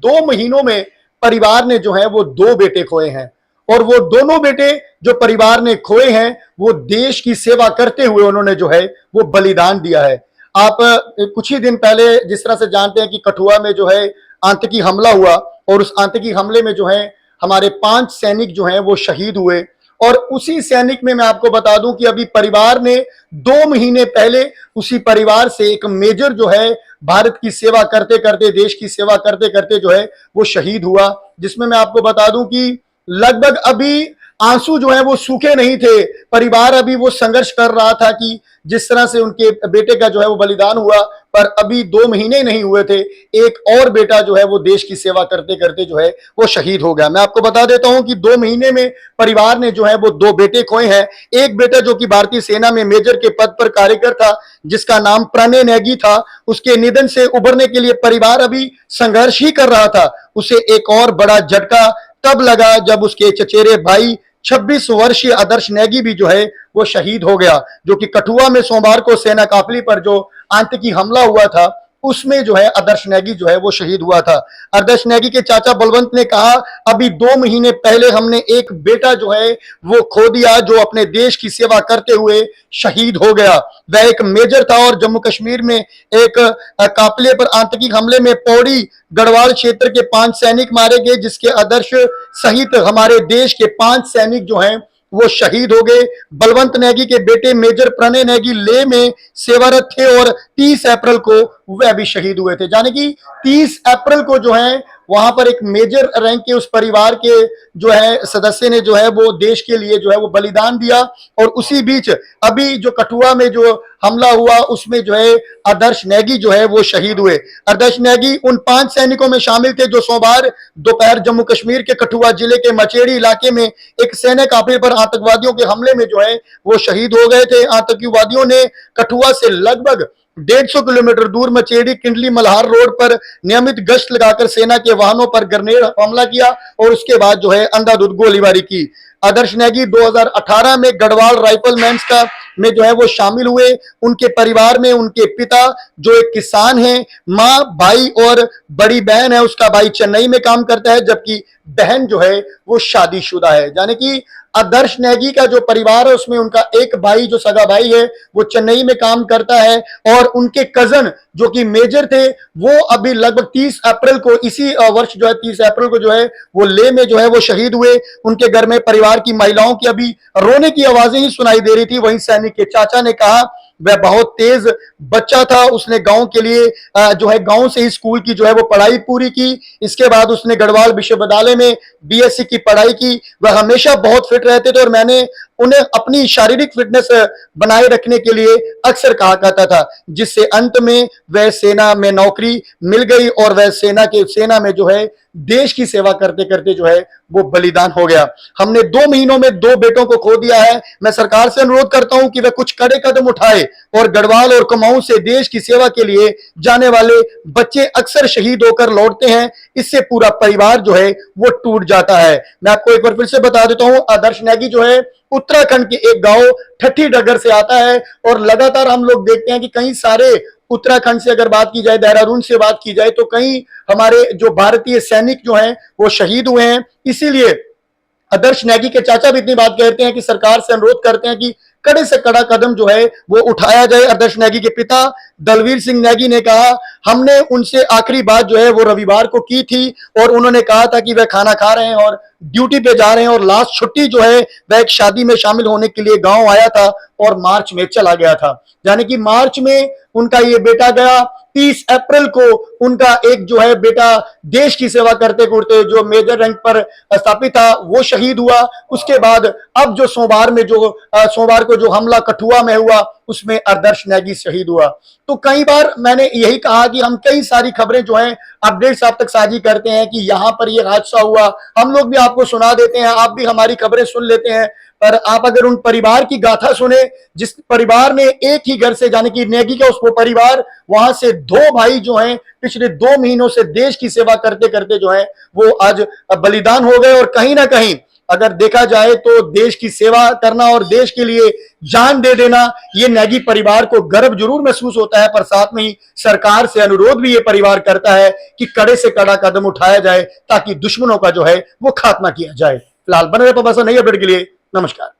2 महीनों में परिवार ने जो है वो 2 बेटे खोए हैं, और वो दोनों बेटे जो परिवार ने खोए हैं वो देश की सेवा करते हुए उन्होंने जो है वो बलिदान दिया है। आप कुछ ही दिन पहले जिस तरह से जानते हैं कि कठुआ में जो है आतंकी हमला हुआ, और उस आतंकी हमले में जो है हमारे 5 सैनिक जो हैं वो शहीद हुए। और उसी सैनिक में मैं आपको बता दूं कि अभी परिवार ने 2 महीने पहले उसी परिवार से एक मेजर जो है भारत की सेवा करते करते, देश की सेवा करते करते जो है वो शहीद हुआ, जिसमें मैं आपको बता दूं कि लगभग अभी आंसू जो है वो सूखे नहीं थे। परिवार अभी वो संघर्ष कर रहा था कि जिस तरह से उनके बेटे का जो है वो बलिदान हुआ, पर अभी 2 महीने नहीं हुए थे, एक और बेटा जो है वो देश की सेवा करते करते जो है वो शहीद हो गया। मैं आपको बता देता हूं कि 2 महीने में परिवार ने जो है वो 2 बेटे खोए हैं। एक बेटा जो कि भारतीय सेना में मेजर के पद पर कार्यरत था, जिसका नाम प्रणय नेगी था, उसके निधन से उबरने के लिए परिवार अभी संघर्ष ही कर रहा था। उसे एक और बड़ा झटका तब लगा जब उसके चचेरे भाई 26 वर्षीय आदर्श नेगी भी जो है वो शहीद हो गया, जो कि कठुआ में सोमवार को सेना काफिले पर जो आतंकी हमला हुआ था उसमें जो है आदर्श नेगी जो है वो शहीद हुआ था। आदर्श नेगी के चाचा बलवंत ने कहा, अभी 2 महीने पहले हमने एक बेटा जो है वो खो दिया, जो अपने देश की सेवा करते हुए शहीद हो गया। वह एक मेजर था और जम्मू कश्मीर में एक काफिले पर आतंकी हमले में पौड़ी गढ़वाल क्षेत्र के 5 सैनिक मारे गए, जिसके आदर्श सहित हमारे देश के 5 सैनिक जो हैं वो शहीद हो गए। बलवंत नेगी के बेटे मेजर प्रणय नेगी लेह में सेवारत थे और 30 अप्रैल को वह भी शहीद हुए थे। यानी कि 30 अप्रैल को जो है वहां पर एक मेजर रैंक के उस परिवार के जो है सदस्य ने जो है वो देश के लिए जो है वो बलिदान दिया। और उसी बीच अभी जो कठुआ में जो हमला हुआ उसमें जो है आदर्श नेगी जो है वो शहीद हुए। आदर्श नेगी उन 5 सैनिकों में शामिल थे जो सोमवार दोपहर जम्मू कश्मीर के कठुआ जिले के मचेड़ी इलाके में एक सेना काफिले पर आतंकवादियों के हमले में जो है वो शहीद हो गए थे। आतंकवादियों ने कठुआ से लगभग 150 किलोमीटर दूर मचेड़ी किंडली मल्हार रोड पर नियमित गश्त लगाकर सेना के वाहनों पर ग्रेनेड हमला किया और उसके बाद जो है अंधाधुंध गोलीबारी की। आदर्श नेगी 2018 में गढ़वाल राइफलमैन्स का में जो है वो शामिल हुए। उनके परिवार में उनके पिता जो एक किसान हैं, माँ, भाई और बड़ी बहन है, उसका भाई चेन्नई में काम करता है, जबकि बहन जो है वो शादीशुदा है। यानी कि आदर्श नेगी का जो परिवार है उसमें उनका एक भाई जो सगा भाई है वो चेन्नई में काम करता है, और उनके कजन जो कि मेजर थे वो अभी लगभग 30 अप्रैल को इसी वर्ष जो है 30 अप्रैल को जो है वो लेह में जो है वो शहीद हुए। उनके घर में परिवार की महिलाओं की अभी रोने की आवाजें ही सुनाई दे रही थी। वहीं सैनिक के चाचा ने कहा, वह बहुत तेज बच्चा था, उसने गांव के लिए जो है गांव से ही स्कूल की जो है वो पढ़ाई पूरी की। इसके बाद उसने गढ़वाल विश्वविद्यालय में बीएससी की पढ़ाई की। वह हमेशा बहुत फिट रहते थे और मैंने उन्हें अपनी शारीरिक फिटनेस बनाए रखने के लिए अक्सर कहा करता था, जिससे अंत में वह सेना में नौकरी मिल गई और वह सेना में जो है देश की सेवा करते करते जो है वो बलिदान हो गया। हमने 2 महीनों में 2 बेटों को खो दिया है। मैं सरकार से अनुरोध करता हूं कि वह कुछ कड़े कदम उठाए और गढ़वाल और कुमाऊं से देश की सेवा के लिए जाने वाले बच्चे अक्सर शहीद होकर लौटते हैं, इससे पूरा परिवार जो है वो टूट जाता है। मैं आपको एक बार फिर से बता देता हूं, आदर्श नेगी जो है उत्तराखंड के एक गांव ठट्ठी डगर से आता है, और लगातार हम लोग देखते हैं कि कई सारे उत्तराखंड से अगर बात की जाए, देहरादून से बात की जाए, तो कई हमारे जो भारतीय सैनिक जो हैं वो शहीद हुए हैं। इसीलिए आदर्श नेगी के चाचा भी इतनी बात कहते हैं कि सरकार से अनुरोध करते हैं कि कड़े से कड़ा कदम जो है वो उठाया जाए। आदर्श नेगी के पिता दलवीर सिंह नेगी ने कहा, हमने उनसे आखिरी बात जो है वो रविवार को की थी और उन्होंने कहा था कि वह खाना खा रहे हैं और ड्यूटी पे जा रहे हैं, और लास्ट छुट्टी जो है वह एक शादी में शामिल होने के लिए गांव आया था और मार्च में चला गया था। यानी कि मार्च में उनका ये बेटा गया। 30 अप्रैल को उनका एक जो है बेटा देश की सेवा करते करते जो मेजर रैंक पर स्थापित था वो शहीद हुआ। उसके बाद अब जो सोमवार को जो हमला कठुआ में हुआ उसमें आदर्श नेगी शहीद हुआ। तो कई बार मैंने यही कहा कि हम कई सारी खबरें जो हैं अपडेट्स आप तक साझी करते हैं कि यहां पर ये हादसा हुआ, हम लोग भी आपको सुना देते हैं, आप भी हमारी खबरें सुन लेते हैं, पर आप अगर उन परिवार की गाथा सुने जिस परिवार ने एक ही घर से, यानी कि नेगी का उसको परिवार, वहां से 2 भाई जो हैं पिछले 2 महीनों से देश की सेवा करते करते जो है वो आज बलिदान हो गए, और कहीं ना कहीं अगर देखा जाए तो देश की सेवा करना और देश के लिए जान दे देना, ये नेगी परिवार को गर्व जरूर महसूस होता है, पर साथ में ही सरकार से अनुरोध भी ये परिवार करता है कि कड़े से कड़ा कदम उठाया जाए ताकि दुश्मनों का जो है वो खात्मा किया जाए। फिलहाल बने रहे नई अपडेट के लिए। नमस्कार।